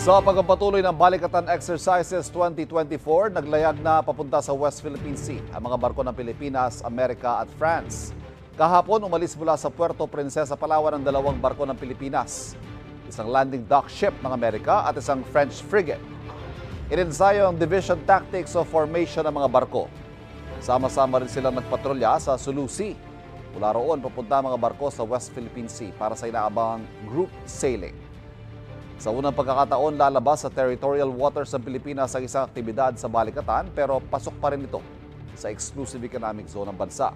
Sa pagpapatuloy ng Balikatan Exercises 2024, naglayag na papunta sa West Philippine Sea ang mga barko ng Pilipinas, Amerika at France. Kahapon, umalis mula sa Puerto Princesa, Palawan ang dalawang barko ng Pilipinas. Isang landing dock ship ng Amerika at isang French frigate. Inensayo ang division tactics of formation ng mga barko. Sama-sama rin silang nagpatrolya sa Sulu Sea. Mula roon, papunta ang mga barko sa West Philippine Sea para sa inaabang group sailing. Sa unang pagkakataon, lalabas sa territorial waters ng Pilipinas ang isang aktibidad sa Balikatan pero pasok pa rin ito sa exclusive economic zone ng bansa.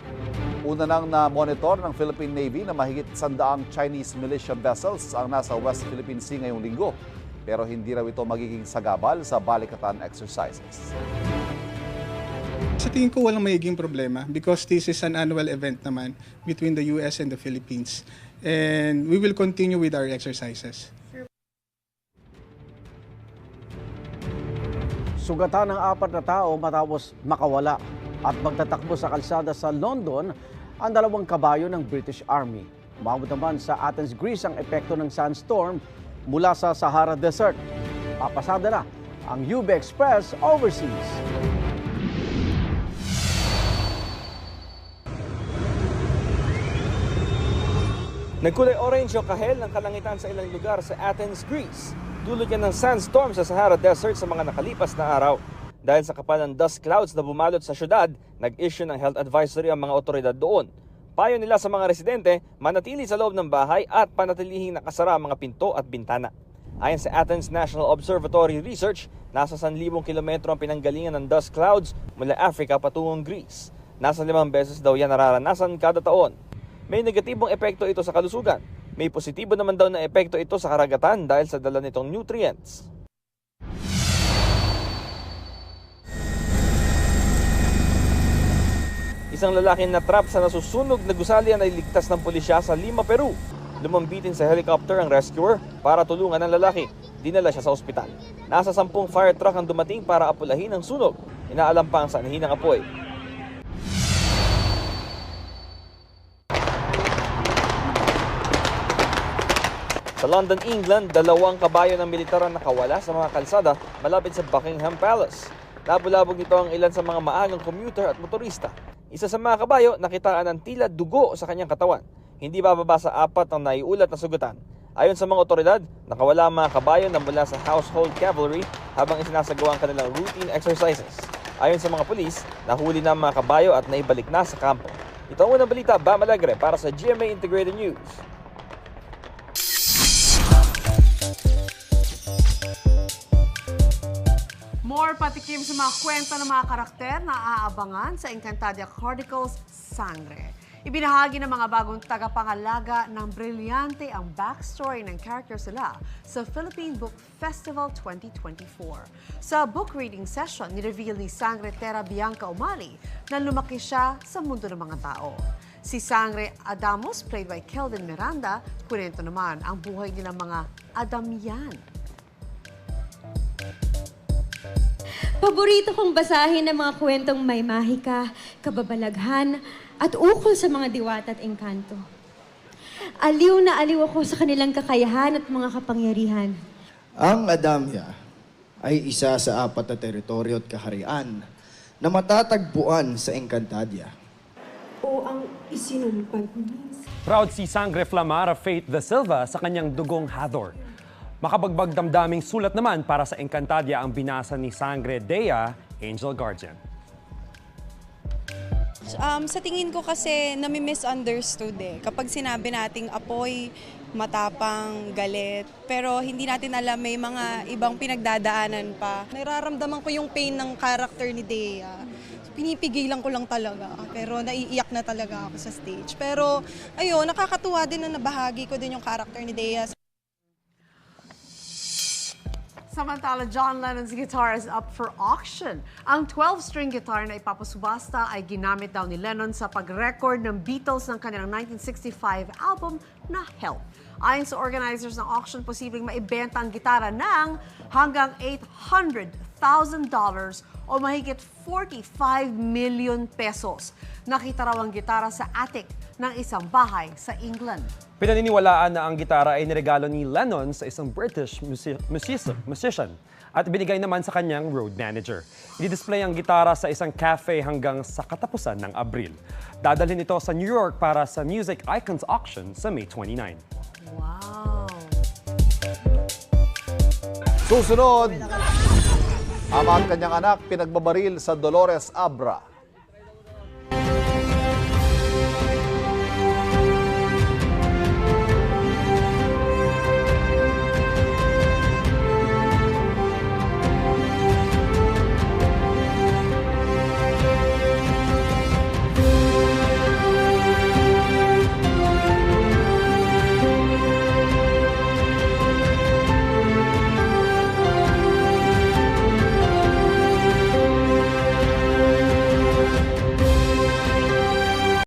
Una nang na-monitor ng Philippine Navy na mahigit 100 Chinese militia vessels ang nasa West Philippine Sea ngayong linggo. Pero hindi raw ito magiging sagabal sa Balikatan exercises. Sa tingin ko walang magiging problema because this is an annual event naman between the US and the Philippines. And we will continue with our exercises. Sugatan ng 4 na tao matapos makawala at magtatakbo sa kalsada sa London ang 2 kabayo ng British Army. Umabot naman sa Athens, Greece ang epekto ng sandstorm mula sa Sahara Desert. Papasada na ang UB Express overseas. Nagkulay orange o kahel ng kalangitan sa ilang lugar sa Athens, Greece. Dulot yan ng sandstorm sa Sahara Desert sa mga nakalipas na araw. Dahil sa kapal ng dust clouds na bumalot sa syudad, nag-issue ng health advisory ang mga otoridad doon. Payo nila sa mga residente, manatili sa loob ng bahay at panatilihing nakasara ang mga pinto at bintana. Ayon sa Athens National Observatory Research, nasa 1,000 kilometro ang pinanggalingan ng dust clouds mula Africa patungong Greece. Nasa 5 beses daw yan nararanasan kada taon. May negatibong epekto ito sa kalusugan. May positibo naman daw na epekto ito sa karagatan dahil sa dala nitong nutrients. Isang lalaking natrap sa nasusunog na gusalian ay ligtas ng pulisya sa Lima, Peru. Lumambitin sa helicopter ang rescuer para tulungan ang lalaki. Dinala siya sa ospital. Nasa 10 fire truck ang dumating para apulahin ang sunog. Inaalam pa ang sanhi ng apoy. Sa London, England, 2 kabayo ng militar ang nakawala sa mga kalsada malapit sa Buckingham Palace. Nabulabog nito ang ilan sa mga maagang commuter at motorista. Isa sa mga kabayo nakitaan ng tila dugo sa kanyang katawan. Hindi bababa sa 4 ang naiulat na sugatan. Ayon sa mga otoridad, nakawala ang mga kabayo na mula sa Household Cavalry habang isinasagawa ang kanilang routine exercises. Ayon sa mga pulis, nahuli na ang mga kabayo at naibalik na sa kampo. Ito ang unang balita, Bam Alegre para sa GMA Integrated News. More patikim sa mga kwento ng mga karakter na aabangan sa Encantadia Chronicles Sangre. Ibinahagi ng mga bagong tagapangalaga ng brilyante ang backstory ng characters nila sa Philippine Book Festival 2024. Sa book reading session, nireveal ni Sangre Terra Bianca Umali na lumaki siya sa mundo ng mga tao. Si Sangre Adamos, played by Kelvin Miranda, kunento naman ang buhay nilang mga Adamian. Paborito kong basahin ang mga kwentong may mahika, kababalaghan, at ukol sa mga diwata at engkanto. Aliw na aliw ako sa kanilang kakayahan at mga kapangyarihan. Ang Adamya ay isa sa 4 na teritoryo at kaharian na matatagpuan sa Encantadia. O ang isinumpag ni Proud si Sangre Flamara Faith de Silva sa kanyang dugong Hathor. Makabagbag damdaming sulat naman para sa Encantadia ang binasa ni Sangre Dea, Angel Guardian. Sa tingin ko kasi nami-misunderstood eh. Kapag sinabi nating apoy, matapang, galit, pero hindi natin alam may mga ibang pinagdadaanan pa. Nararamdaman ko yung pain ng character ni Dea. Pinipigilan ko lang talaga, pero naiiyak na talaga ako sa stage. Pero ayun, nakakatuwa din na nabahagi ko din yung character ni Dea. Samantala, John Lennon's guitar is up for auction. Ang 12-string guitar na ipapasubasta ay ginamit daw ni Lennon sa pag-record ng Beatles ng kanilang 1965 album na Help. Ayon sa organizers ng auction, posibleng maibenta ang gitara ng hanggang $800,000 o mahigit 45 million pesos. Nakita raw ang gitara sa attic ng isang bahay sa England. Pinaniniwalaan na ang gitara ay niregalo ni Lennon sa isang British musician at binigay naman sa kanyang road manager. I-display ang gitara sa isang cafe hanggang sa katapusan ng Abril. Dadalhin ito sa New York para sa Music Icons Auction sa May 29. Wow! Susunod, ama at kanyang anak pinagbabaril sa Dolores Abra.